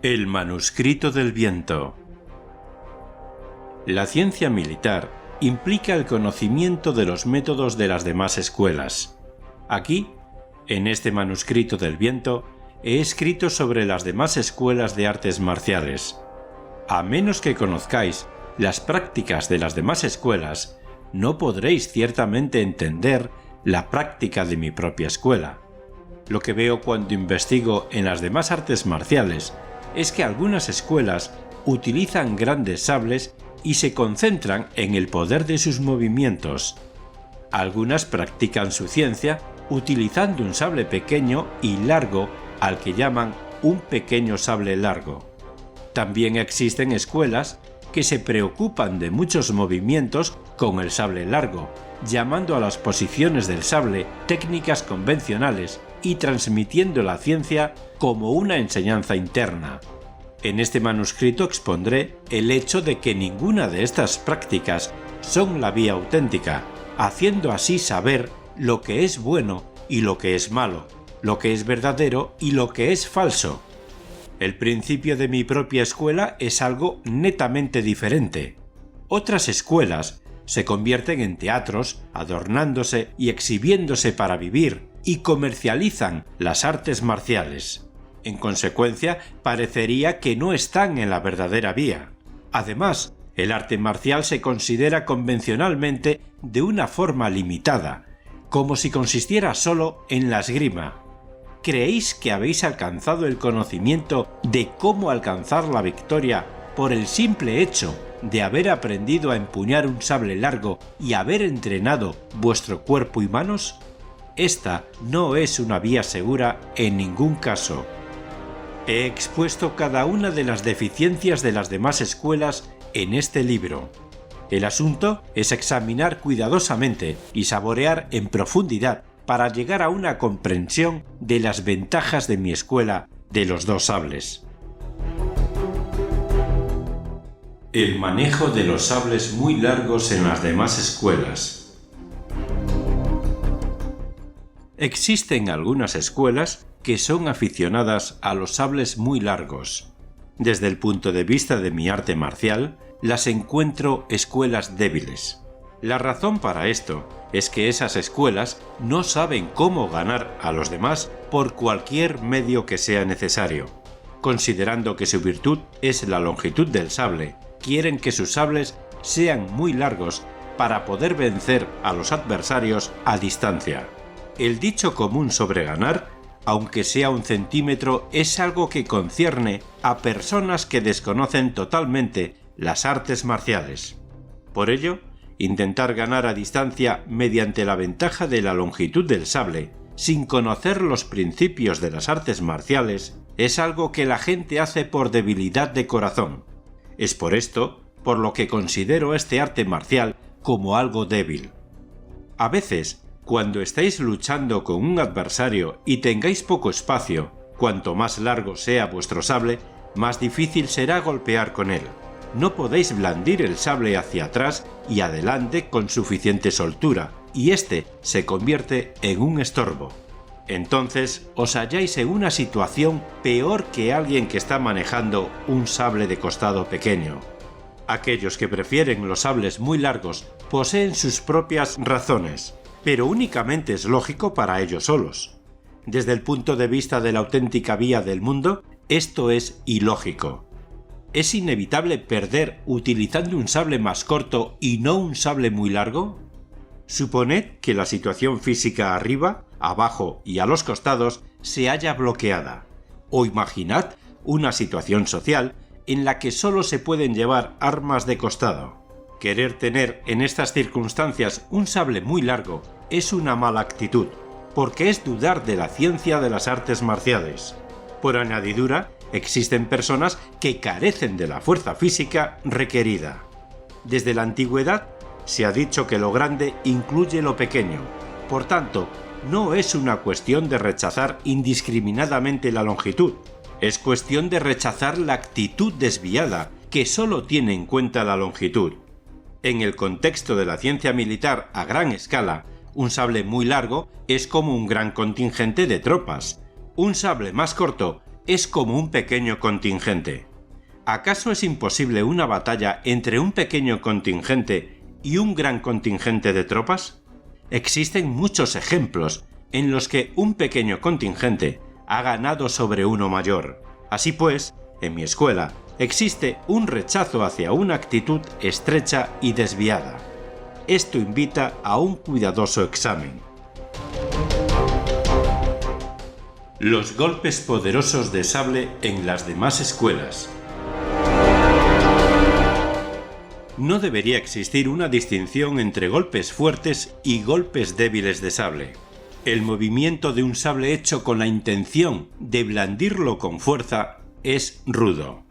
El manuscrito del viento. La ciencia militar implica el conocimiento de los métodos de las demás escuelas. Aquí, en este manuscrito del viento, he escrito sobre las demás escuelas de artes marciales. A menos que conozcáis las prácticas de las demás escuelas, no podréis ciertamente entender la práctica de mi propia escuela. Lo que veo cuando investigo en las demás artes marciales es que algunas escuelas utilizan grandes sables y se concentran en el poder de sus movimientos. Algunas practican su ciencia utilizando un sable pequeño y largo al que llaman un pequeño sable largo. También existen escuelas que se preocupan de muchos movimientos con el sable largo, llamando a las posiciones del sable técnicas convencionales y transmitiendo la ciencia como una enseñanza interna. En este manuscrito expondré el hecho de que ninguna de estas prácticas son la vía auténtica, haciendo así saber lo que es bueno y lo que es malo, lo que es verdadero y lo que es falso. El principio de mi propia escuela es algo netamente diferente. Otras escuelas se convierten en teatros, adornándose y exhibiéndose para vivir, y comercializan las artes marciales. En consecuencia, parecería que no están en la verdadera vía. Además, el arte marcial se considera convencionalmente de una forma limitada, como si consistiera solo en la esgrima. ¿Creéis que habéis alcanzado el conocimiento de cómo alcanzar la victoria por el simple hecho de haber aprendido a empuñar un sable largo y haber entrenado vuestro cuerpo y manos? Esta no es una vía segura en ningún caso. He expuesto cada una de las deficiencias de las demás escuelas en este libro. El asunto es examinar cuidadosamente y saborear en profundidad para llegar a una comprensión de las ventajas de mi escuela de los dos sables. El manejo de los sables muy largos en las demás escuelas. Existen algunas escuelas que son aficionadas a los sables muy largos. Desde el punto de vista de mi arte marcial, las encuentro escuelas débiles. La razón para esto es que esas escuelas no saben cómo ganar a los demás por cualquier medio que sea necesario. Considerando que su virtud es la longitud del sable, quieren que sus sables sean muy largos para poder vencer a los adversarios a distancia. El dicho común sobre ganar, aunque sea 1 centímetro, es algo que concierne a personas que desconocen totalmente las artes marciales. Por ello, intentar ganar a distancia mediante la ventaja de la longitud del sable, sin conocer los principios de las artes marciales, es algo que la gente hace por debilidad de corazón. Es por esto por lo que considero este arte marcial como algo débil. A veces, cuando estáis luchando con un adversario y tengáis poco espacio, cuanto más largo sea vuestro sable, más difícil será golpear con él. No podéis blandir el sable hacia atrás y adelante con suficiente soltura, y este se convierte en un estorbo. Entonces os halláis en una situación peor que alguien que está manejando un sable de costado pequeño. Aquellos que prefieren los sables muy largos poseen sus propias razones, pero únicamente es lógico para ellos solos. Desde el punto de vista de la auténtica vía del mundo, esto es ilógico. ¿Es inevitable perder utilizando un sable más corto y no un sable muy largo? Suponed que la situación física arriba, abajo y a los costados se halla bloqueada. O imaginad una situación social en la que solo se pueden llevar armas de costado. Querer tener en estas circunstancias un sable muy largo es una mala actitud, porque es dudar de la ciencia de las artes marciales. Por añadidura, existen personas que carecen de la fuerza física requerida. Desde la antigüedad se ha dicho que lo grande incluye lo pequeño. Por tanto, no es una cuestión de rechazar indiscriminadamente la longitud, es cuestión de rechazar la actitud desviada que solo tiene en cuenta la longitud. En el contexto de la ciencia militar a gran escala, un sable muy largo es como un gran contingente de tropas. Un sable más corto es como un pequeño contingente. ¿Acaso es imposible una batalla entre un pequeño contingente y un gran contingente de tropas? Existen muchos ejemplos en los que un pequeño contingente ha ganado sobre uno mayor. Así pues, en mi escuela existe un rechazo hacia una actitud estrecha y desviada. Esto invita a un cuidadoso examen. Los golpes poderosos de sable en las demás escuelas. No debería existir una distinción entre golpes fuertes y golpes débiles de sable. El movimiento de un sable hecho con la intención de blandirlo con fuerza es rudo,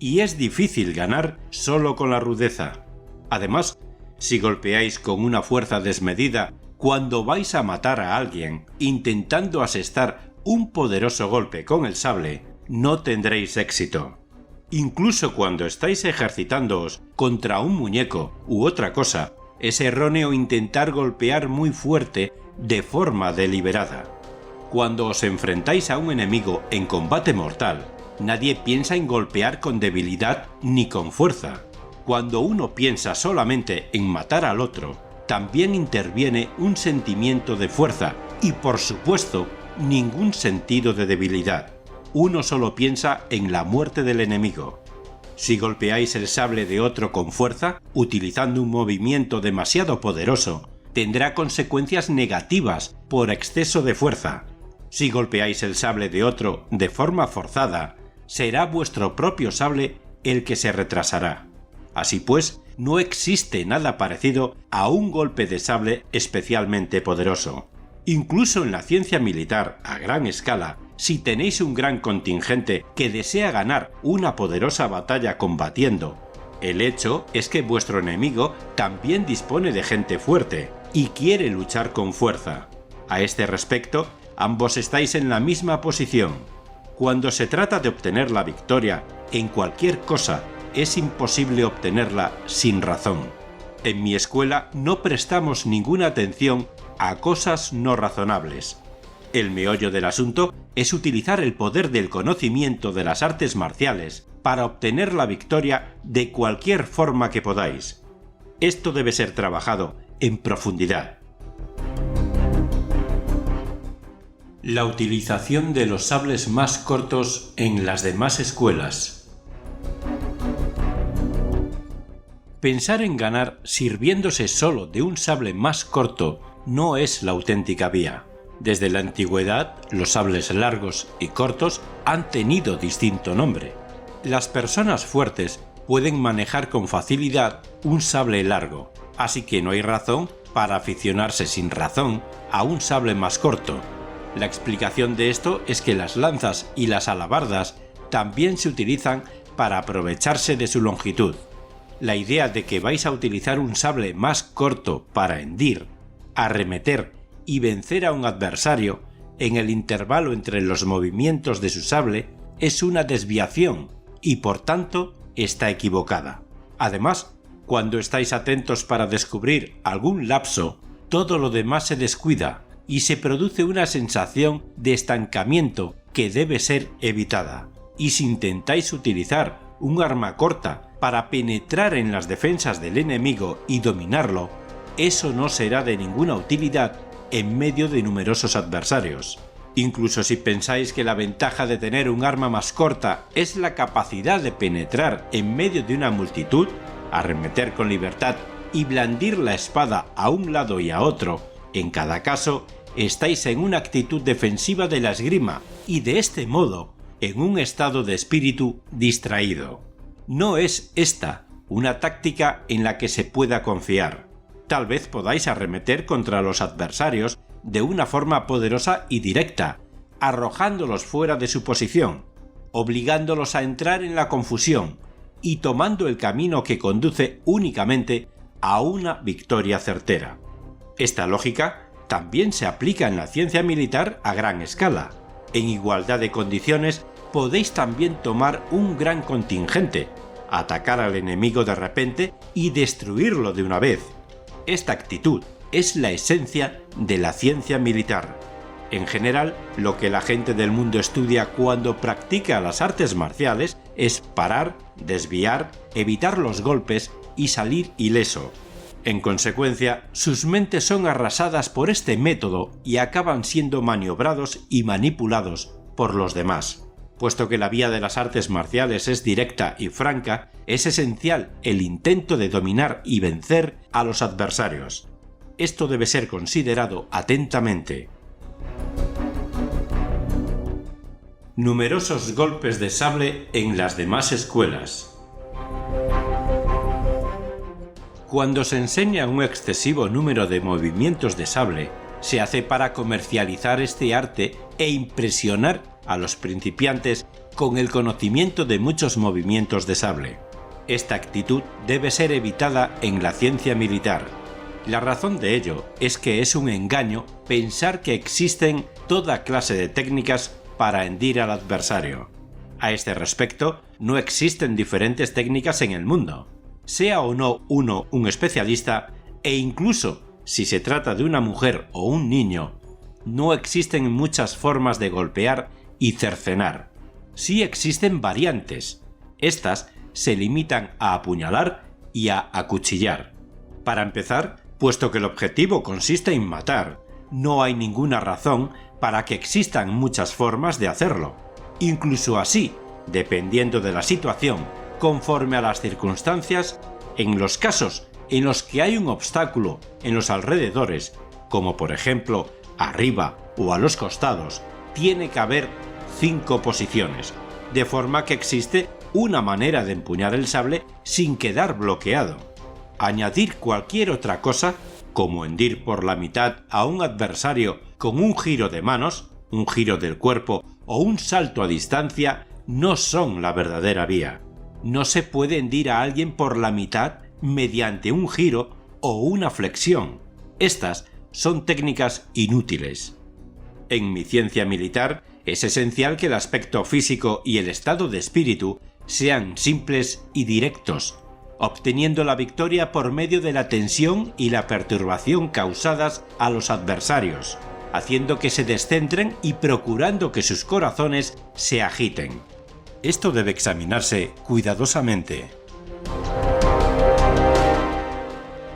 y es difícil ganar solo con la rudeza. Además, si golpeáis con una fuerza desmedida cuando vais a matar a alguien intentando asestar un poderoso golpe con el sable, no tendréis éxito. Incluso cuando estáis ejercitándoos contra un muñeco u otra cosa, es erróneo intentar golpear muy fuerte de forma deliberada. Cuando os enfrentáis a un enemigo en combate mortal, nadie piensa en golpear con debilidad ni con fuerza. Cuando uno piensa solamente en matar al otro, también interviene un sentimiento de fuerza y, por supuesto, ningún sentido de debilidad. Uno solo piensa en la muerte del enemigo. Si golpeáis el sable de otro con fuerza, utilizando un movimiento demasiado poderoso, tendrá consecuencias negativas por exceso de fuerza. Si golpeáis el sable de otro de forma forzada, será vuestro propio sable el que se retrasará. Así pues, no existe nada parecido a un golpe de sable especialmente poderoso. Incluso en la ciencia militar a gran escala, si tenéis un gran contingente que desea ganar una poderosa batalla combatiendo, el hecho es que vuestro enemigo también dispone de gente fuerte y quiere luchar con fuerza. A este respecto, ambos estáis en la misma posición. Cuando se trata de obtener la victoria en cualquier cosa, es imposible obtenerla sin razón. En mi escuela no prestamos ninguna atención a cosas no razonables. El meollo del asunto es utilizar el poder del conocimiento de las artes marciales para obtener la victoria de cualquier forma que podáis. Esto debe ser trabajado en profundidad. La utilización de los sables más cortos en las demás escuelas. Pensar en ganar sirviéndose solo de un sable más corto no es la auténtica vía. Desde la antigüedad, los sables largos y cortos han tenido distinto nombre. Las personas fuertes pueden manejar con facilidad un sable largo, así que no hay razón para aficionarse sin razón a un sable más corto. La explicación de esto es que las lanzas y las alabardas también se utilizan para aprovecharse de su longitud. La idea de que vais a utilizar un sable más corto para hendir, arremeter y vencer a un adversario en el intervalo entre los movimientos de su sable es una desviación y por tanto está equivocada. Además, cuando estáis atentos para descubrir algún lapso, todo lo demás se descuida y se produce una sensación de estancamiento que debe ser evitada. Y si intentáis utilizar un arma corta para penetrar en las defensas del enemigo y dominarlo, eso no será de ninguna utilidad en medio de numerosos adversarios. Incluso si pensáis que la ventaja de tener un arma más corta es la capacidad de penetrar en medio de una multitud, arremeter con libertad y blandir la espada a un lado y a otro, en cada caso estáis en una actitud defensiva de la esgrima y de este modo en un estado de espíritu distraído. No es esta una táctica en la que se pueda confiar. Tal vez podáis arremeter contra los adversarios de una forma poderosa y directa, arrojándolos fuera de su posición, obligándolos a entrar en la confusión y tomando el camino que conduce únicamente a una victoria certera. Esta lógica también se aplica en la ciencia militar a gran escala. En igualdad de condiciones podéis también tomar un gran contingente, atacar al enemigo de repente y destruirlo de una vez. Esta actitud es la esencia de la ciencia militar. En general, lo que la gente del mundo estudia cuando practica las artes marciales es parar, desviar, evitar los golpes y salir ileso. En consecuencia, sus mentes son arrasadas por este método y acaban siendo maniobrados y manipulados por los demás. Puesto que la vía de las artes marciales es directa y franca, es esencial el intento de dominar y vencer a los adversarios. Esto debe ser considerado atentamente. Numerosos golpes de sable en las demás escuelas. Cuando se enseña un excesivo número de movimientos de sable, se hace para comercializar este arte e impresionar a los principiantes con el conocimiento de muchos movimientos de sable. Esta actitud debe ser evitada en la ciencia militar. La razón de ello es que es un engaño pensar que existen toda clase de técnicas para hendir al adversario. A este respecto, no existen diferentes técnicas en el mundo. Sea o no uno un especialista, e incluso si se trata de una mujer o un niño, no existen muchas formas de golpear y cercenar. Sí existen variantes. Estas se limitan a apuñalar y a acuchillar. Para empezar, puesto que el objetivo consiste en matar, no hay ninguna razón para que existan muchas formas de hacerlo. Incluso así, dependiendo de la situación, conforme a las circunstancias, en los casos en los que hay un obstáculo en los alrededores, como por ejemplo arriba o a los costados, tiene que haber 5 posiciones, de forma que existe una manera de empuñar el sable sin quedar bloqueado. Añadir cualquier otra cosa, como hendir por la mitad a un adversario con un giro de manos, un giro del cuerpo o un salto a distancia, no son la verdadera vía. No se puede hendir a alguien por la mitad mediante un giro o una flexión. Estas son técnicas inútiles. En mi ciencia militar es esencial que el aspecto físico y el estado de espíritu sean simples y directos, obteniendo la victoria por medio de la tensión y la perturbación causadas a los adversarios, haciendo que se descentren y procurando que sus corazones se agiten. Esto debe examinarse cuidadosamente.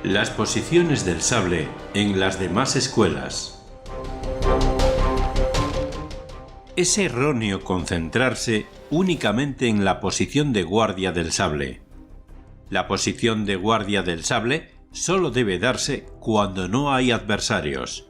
Las posiciones del sable en las demás escuelas. Es erróneo concentrarse únicamente en la posición de guardia del sable. La posición de guardia del sable solo debe darse cuando no hay adversarios.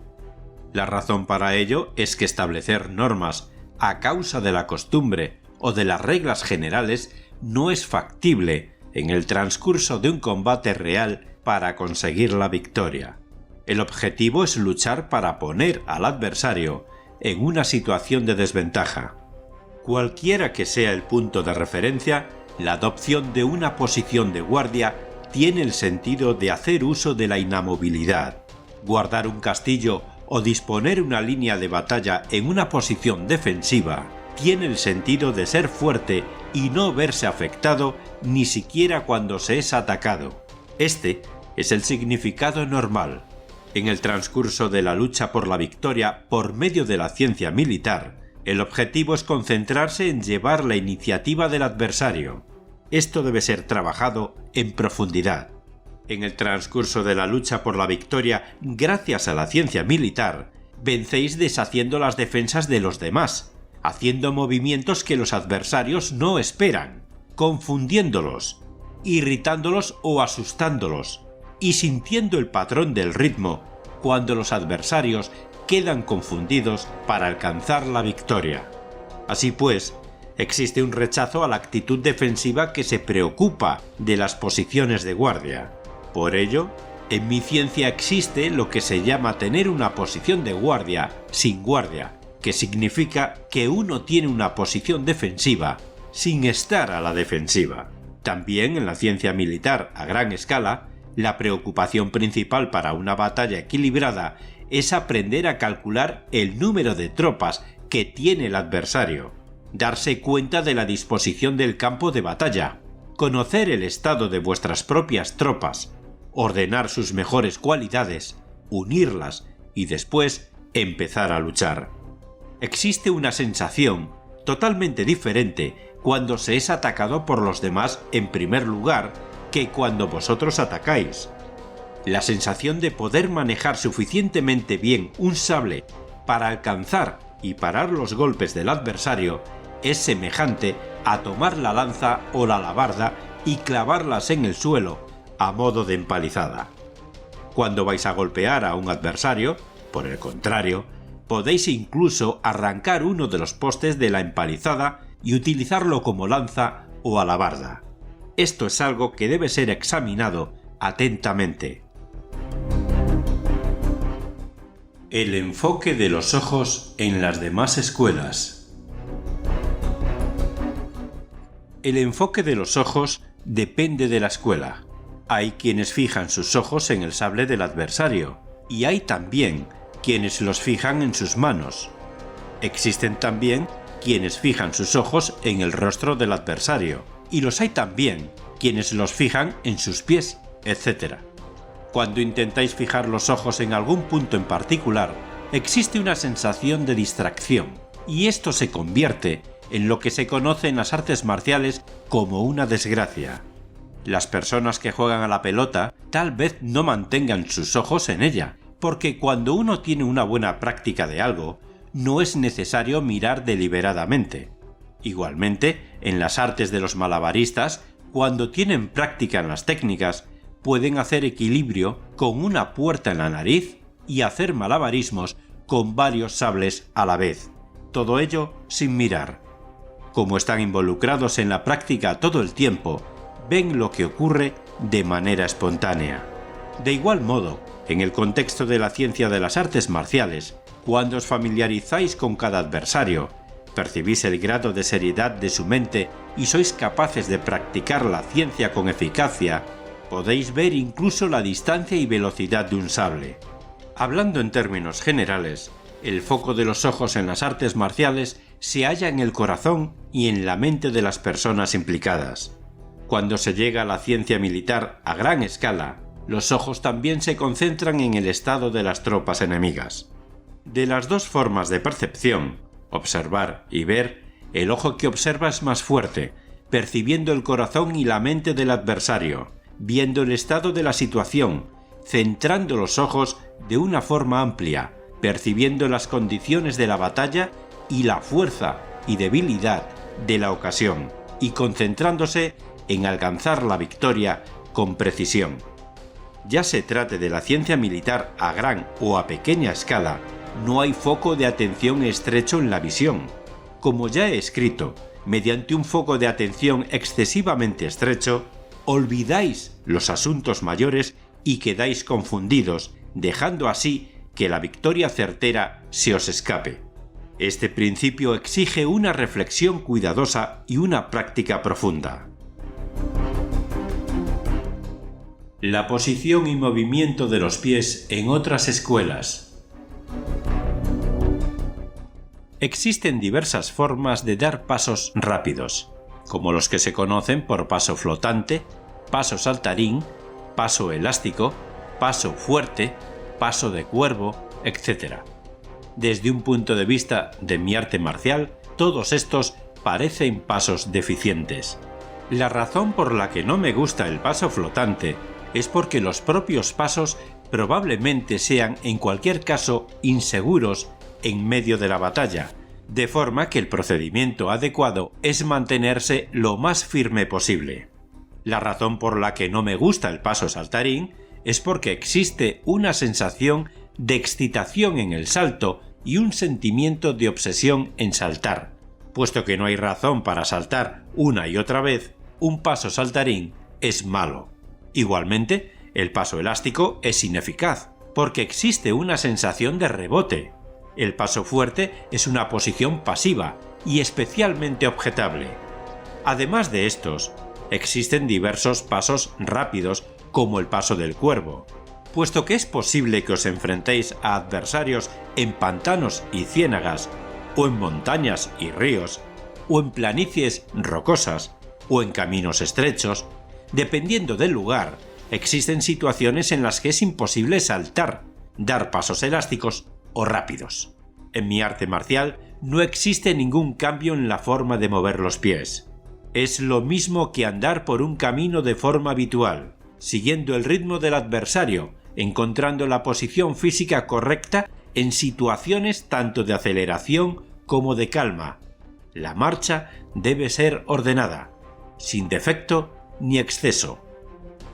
La razón para ello es que establecer normas a causa de la costumbre o de las reglas generales no es factible en el transcurso de un combate real para conseguir la victoria. El objetivo es luchar para poner al adversario en una situación de desventaja. Cualquiera que sea el punto de referencia, la adopción de una posición de guardia tiene el sentido de hacer uso de la inamovilidad. Guardar un castillo o disponer una línea de batalla en una posición defensiva tiene el sentido de ser fuerte y no verse afectado ni siquiera cuando se es atacado. Este es el significado normal. En el transcurso de la lucha por la victoria por medio de la ciencia militar, el objetivo es concentrarse en llevar la iniciativa del adversario. Esto debe ser trabajado en profundidad. En el transcurso de la lucha por la victoria, gracias a la ciencia militar, vencéis deshaciendo las defensas de los demás, haciendo movimientos que los adversarios no esperan, confundiéndolos, irritándolos o asustándolos, y sintiendo el patrón del ritmo cuando los adversarios quedan confundidos para alcanzar la victoria. Así pues, existe un rechazo a la actitud defensiva que se preocupa de las posiciones de guardia. Por ello, en mi ciencia existe lo que se llama tener una posición de guardia sin guardia, que significa que uno tiene una posición defensiva sin estar a la defensiva. También en la ciencia militar a gran escala, la preocupación principal para una batalla equilibrada es aprender a calcular el número de tropas que tiene el adversario, darse cuenta de la disposición del campo de batalla, conocer el estado de vuestras propias tropas, ordenar sus mejores cualidades, unirlas y después empezar a luchar. Existe una sensación totalmente diferente cuando se es atacado por los demás en primer lugar que cuando vosotros atacáis. La sensación de poder manejar suficientemente bien un sable para alcanzar y parar los golpes del adversario es semejante a tomar la lanza o la alabarda y clavarlas en el suelo a modo de empalizada. Cuando vais a golpear a un adversario, por el contrario, podéis incluso arrancar uno de los postes de la empalizada y utilizarlo como lanza o alabarda. Esto es algo que debe ser examinado atentamente. El enfoque de los ojos en las demás escuelas. El enfoque de los ojos depende de la escuela. Hay quienes fijan sus ojos en el sable del adversario, y hay también quienes los fijan en sus manos. Existen también quienes fijan sus ojos en el rostro del adversario, y los hay también quienes los fijan en sus pies, etc. Cuando intentáis fijar los ojos en algún punto en particular, existe una sensación de distracción, y esto se convierte en lo que se conoce en las artes marciales como una desgracia. Las personas que juegan a la pelota tal vez no mantengan sus ojos en ella, porque cuando uno tiene una buena práctica de algo, no es necesario mirar deliberadamente. Igualmente, en las artes de los malabaristas, cuando tienen práctica en las técnicas, pueden hacer equilibrio con una puerta en la nariz y hacer malabarismos con varios sables a la vez. Todo ello sin mirar. Como están involucrados en la práctica todo el tiempo, ven lo que ocurre de manera espontánea. De igual modo, en el contexto de la ciencia de las artes marciales, cuando os familiarizáis con cada adversario, percibís el grado de seriedad de su mente y sois capaces de practicar la ciencia con eficacia, podéis ver incluso la distancia y velocidad de un sable. Hablando en términos generales, el foco de los ojos en las artes marciales se halla en el corazón y en la mente de las personas implicadas. Cuando se llega a la ciencia militar a gran escala, los ojos también se concentran en el estado de las tropas enemigas. De las dos formas de percepción, observar y ver, el ojo que observa es más fuerte, percibiendo el corazón y la mente del adversario, viendo el estado de la situación, centrando los ojos de una forma amplia, percibiendo las condiciones de la batalla y la fuerza y debilidad de la ocasión, y concentrándose en alcanzar la victoria con precisión. Ya se trate de la ciencia militar a gran o a pequeña escala, no hay foco de atención estrecho en la visión. Como ya he escrito, mediante un foco de atención excesivamente estrecho, olvidáis los asuntos mayores y quedáis confundidos, dejando así que la victoria certera se os escape. Este principio exige una reflexión cuidadosa y una práctica profunda. La posición y movimiento de los pies en otras escuelas. Existen diversas formas de dar pasos rápidos, como los que se conocen por paso flotante, paso saltarín, paso elástico, paso fuerte, paso de cuervo, etc. Desde un punto de vista de mi arte marcial, todos estos parecen pasos deficientes. La razón por la que no me gusta el paso flotante es porque los propios pasos probablemente sean en cualquier caso inseguros en medio de la batalla, de forma que el procedimiento adecuado es mantenerse lo más firme posible. La razón por la que no me gusta el paso saltarín es porque existe una sensación de excitación en el salto y un sentimiento de obsesión en saltar. Puesto que no hay razón para saltar una y otra vez, un paso saltarín es malo. Igualmente, el paso elástico es ineficaz, porque existe una sensación de rebote. El paso fuerte es una posición pasiva y especialmente objetable. Además de estos, existen diversos pasos rápidos como el paso del cuervo. Puesto que es posible que os enfrentéis a adversarios en pantanos y ciénagas, o en montañas y ríos, o en planicies rocosas, o en caminos estrechos, dependiendo del lugar, existen situaciones en las que es imposible saltar, dar pasos elásticos o rápidos. En mi arte marcial no existe ningún cambio en la forma de mover los pies. Es lo mismo que andar por un camino de forma habitual, siguiendo el ritmo del adversario, encontrando la posición física correcta en situaciones tanto de aceleración como de calma. La marcha debe ser ordenada, sin defecto ni exceso.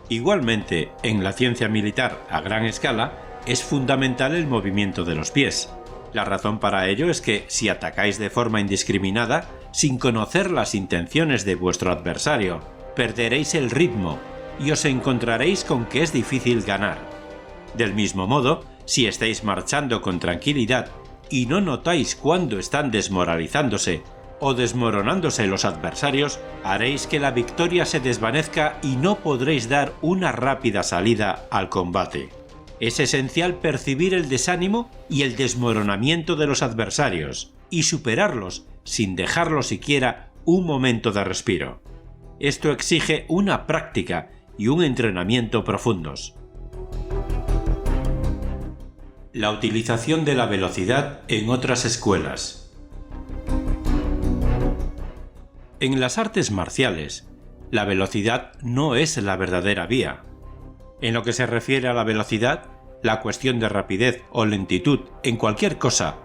Igualmente, en la ciencia militar a gran escala, es fundamental el movimiento de los pies. La razón para ello es que si atacáis de forma indiscriminada, sin conocer las intenciones de vuestro adversario, perderéis el ritmo y os encontraréis con que es difícil ganar. Del mismo modo, si estáis marchando con tranquilidad y no notáis cuándo están desmoralizándose o desmoronándose los adversarios, haréis que la victoria se desvanezca y no podréis dar una rápida salida al combate. Es esencial percibir el desánimo y el desmoronamiento de los adversarios y superarlos sin dejarlo siquiera un momento de respiro. Esto exige una práctica y un entrenamiento profundos. La utilización de la velocidad en otras escuelas. En las artes marciales, la velocidad no es la verdadera vía. En lo que se refiere a la velocidad, la cuestión de rapidez o lentitud en cualquier cosa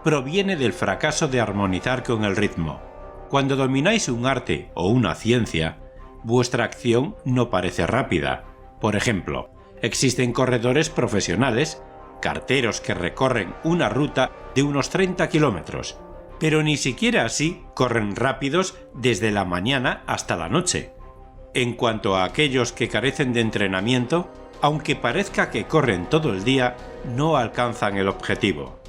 proviene del fracaso de armonizar con el ritmo. Cuando domináis un arte o una ciencia, vuestra acción no parece rápida. Por ejemplo, existen corredores profesionales, carteros que recorren una ruta de unos 30 kilómetros, pero ni siquiera así corren rápidos desde la mañana hasta la noche. En cuanto a aquellos que carecen de entrenamiento, aunque parezca que corren todo el día, no alcanzan el objetivo.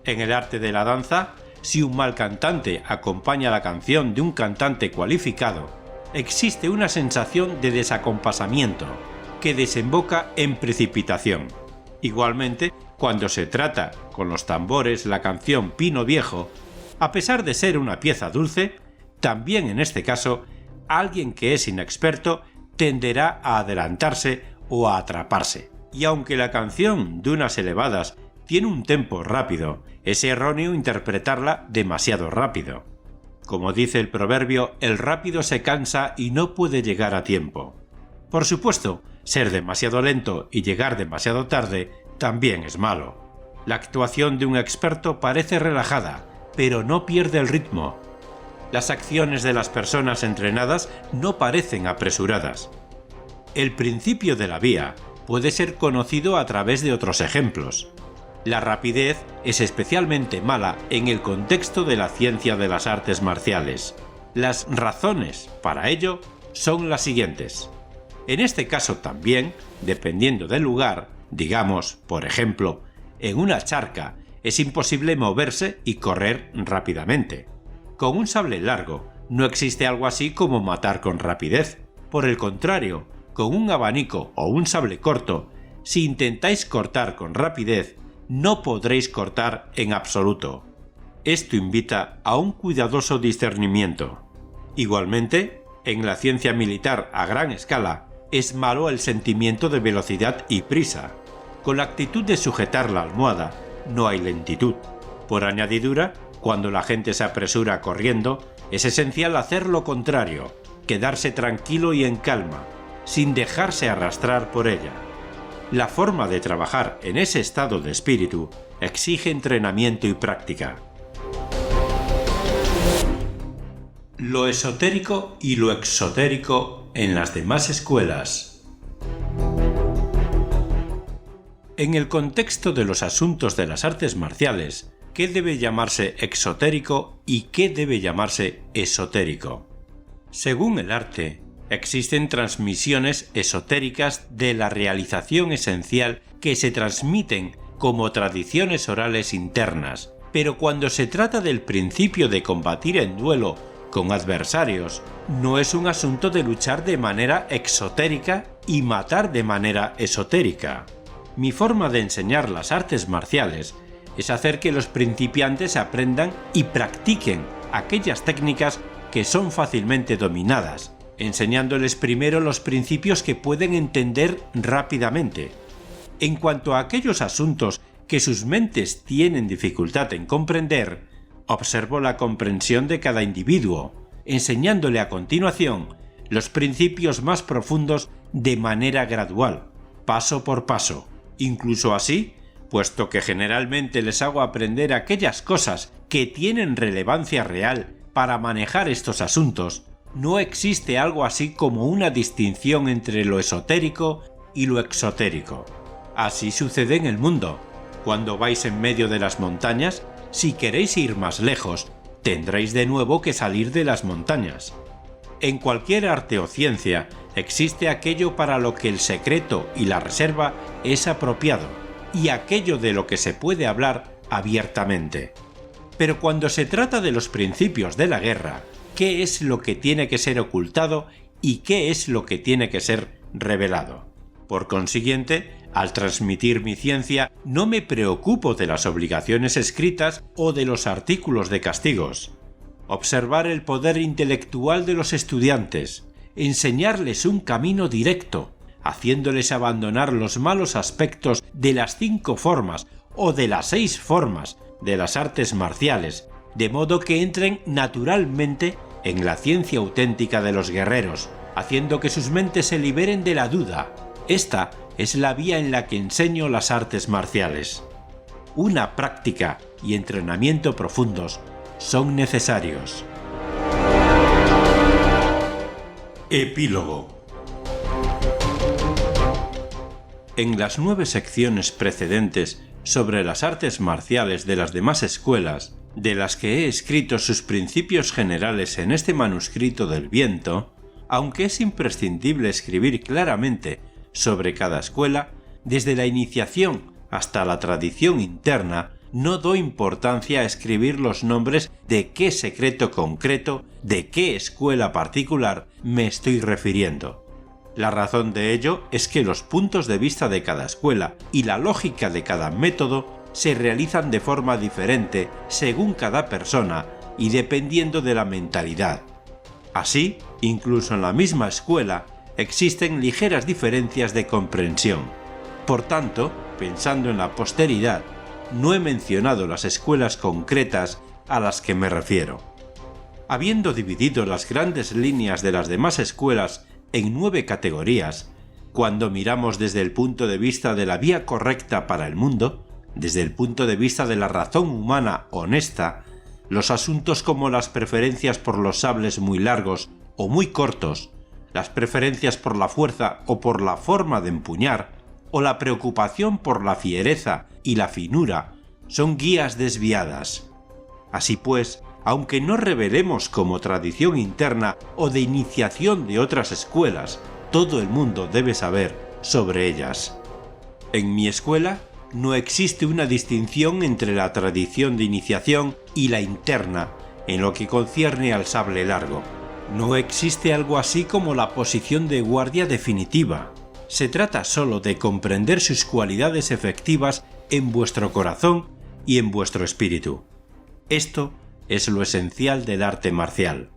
En el arte de la danza, si un mal cantante acompaña la canción de un cantante cualificado, existe una sensación de desacompasamiento que desemboca en precipitación. Igualmente, cuando se trata con los tambores la canción Pino Viejo, a pesar de ser una pieza dulce, también en este caso, alguien que es inexperto tenderá a adelantarse o a atraparse. Y aunque la canción Dunas Elevadas tiene un tempo rápido, es erróneo interpretarla demasiado rápido. Como dice el proverbio, el rápido se cansa y no puede llegar a tiempo. Por supuesto, ser demasiado lento y llegar demasiado tarde también es malo. La actuación de un experto parece relajada, pero no pierde el ritmo. Las acciones de las personas entrenadas no parecen apresuradas. El principio de la vía puede ser conocido a través de otros ejemplos. La rapidez es especialmente mala en el contexto de la ciencia de las artes marciales. Las razones para ello son las siguientes. En este caso también, dependiendo del lugar, digamos, por ejemplo, en una charca, es imposible moverse y correr rápidamente. Con un sable largo, no existe algo así como matar con rapidez. Por el contrario, con un abanico o un sable corto, si intentáis cortar con rapidez, no podréis cortar en absoluto. Esto invita a un cuidadoso discernimiento. Igualmente, en la ciencia militar a gran escala, es malo el sentimiento de velocidad y prisa. Con la actitud de sujetar la almohada, no hay lentitud. Por añadidura, cuando la gente se apresura corriendo, es esencial hacer lo contrario, quedarse tranquilo y en calma, sin dejarse arrastrar por ella. La forma de trabajar en ese estado de espíritu exige entrenamiento y práctica. Lo esotérico y lo exotérico en las demás escuelas. En el contexto de los asuntos de las artes marciales, ¿qué debe llamarse exotérico y qué debe llamarse esotérico? Según el arte, existen transmisiones esotéricas de la realización esencial que se transmiten como tradiciones orales internas, pero cuando se trata del principio de combatir en duelo con adversarios, no es un asunto de luchar de manera exotérica y matar de manera esotérica. Mi forma de enseñar las artes marciales es hacer que los principiantes aprendan y practiquen aquellas técnicas que son fácilmente dominadas, enseñándoles primero los principios que pueden entender rápidamente. En cuanto a aquellos asuntos que sus mentes tienen dificultad en comprender, observo la comprensión de cada individuo, enseñándole a continuación los principios más profundos de manera gradual, paso por paso. Incluso así, puesto que generalmente les hago aprender aquellas cosas que tienen relevancia real para manejar estos asuntos, no existe algo así como una distinción entre lo esotérico y lo exotérico. Así sucede en el mundo. Cuando vais en medio de las montañas, si queréis ir más lejos, tendréis de nuevo que salir de las montañas. En cualquier arte o ciencia existe aquello para lo que el secreto y la reserva es apropiado, y aquello de lo que se puede hablar abiertamente. Pero cuando se trata de los principios de la guerra, ¿qué es lo que tiene que ser ocultado y qué es lo que tiene que ser revelado? Por consiguiente, al transmitir mi ciencia, no me preocupo de las obligaciones escritas o de los artículos de castigos. Observar el poder intelectual de los estudiantes, enseñarles un camino directo, haciéndoles abandonar los malos aspectos de las 5 formas o de las 6 formas de las artes marciales, de modo que entren naturalmente en la ciencia auténtica de los guerreros, haciendo que sus mentes se liberen de la duda. Esta es la vía en la que enseño las artes marciales. Una práctica y entrenamiento profundos son necesarios. Epílogo. En las 9 secciones precedentes sobre las artes marciales de las demás escuelas, de las que he escrito sus principios generales en este manuscrito del viento, aunque es imprescindible escribir claramente sobre cada escuela, desde la iniciación hasta la tradición interna, no doy importancia a escribir los nombres de qué secreto concreto, de qué escuela particular me estoy refiriendo. La razón de ello es que los puntos de vista de cada escuela y la lógica de cada método se realizan de forma diferente según cada persona y dependiendo de la mentalidad. Así, incluso en la misma escuela, existen ligeras diferencias de comprensión. Por tanto, pensando en la posteridad, no he mencionado las escuelas concretas a las que me refiero. Habiendo dividido las grandes líneas de las demás escuelas en 9 categorías, cuando miramos desde el punto de vista de la vía correcta para el mundo, desde el punto de vista de la razón humana honesta, los asuntos como las preferencias por los sables muy largos o muy cortos, las preferencias por la fuerza o por la forma de empuñar, o la preocupación por la fiereza y la finura, son guías desviadas. Así pues, aunque no revelemos como tradición interna o de iniciación de otras escuelas, todo el mundo debe saber sobre ellas. En mi escuela no existe una distinción entre la tradición de iniciación y la interna en lo que concierne al sable largo. No existe algo así como la posición de guardia definitiva. Se trata solo de comprender sus cualidades efectivas en vuestro corazón y en vuestro espíritu. Esto es lo esencial del arte marcial.